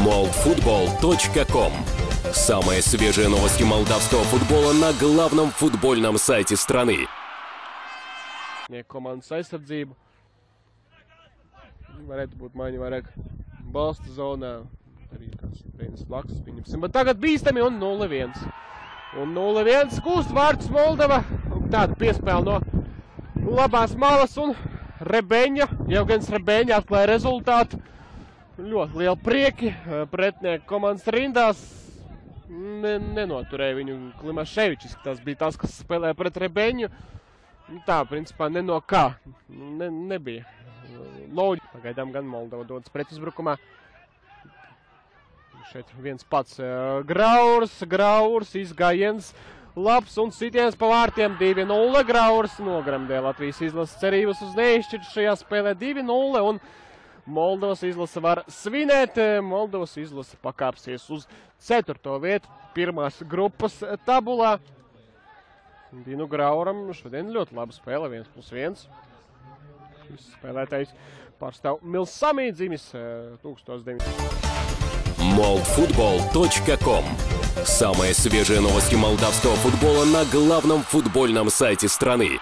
moldfutbol.com. Самые свежие новости молдавского футбола на главном футбольном сайте страны. Komandas aizsardzību. Varētu būt maiņa vairāk balsta zonā. Arī kāds trīnas flaksus pieņemsim. Bet tagad bīstami un 0-1. Un 0-1 gūst vārds Moldava. Tāda piespēle no labās malas un Rebeņa. Jevgens Rebeņa atklāja rezultātu. Ļoti liela prieki. Pretnieku komandas rindās. Nenoturēja viņu Klimaševičs. Tas bija tas, kas spēlēja pret Rebeņu. Tā, principā, ne no kā. Nebija loģi. Pagaidām gan Moldova dodas pretuzbrukumā. Šeit viens pats Graurs, izgājiens labs un sitiens pa vārtiem 2-0. Graurs nogramdē Latvijas izlases cerības uz neizšķirtu šajā spēlē 2-0 un Moldovas izlase var svinēt. Moldovas izlase pakāpsies uz 4. vietu pirmās grupas tabulā. Dinu Grauram šodien ļoti laba spēle, 1+1. Šis spēlētājs pārstāv Milsamī, dzimis 1900. moldfutbol.com. Самые свежие новости молдавского футбола на главном футбольном сайте страны.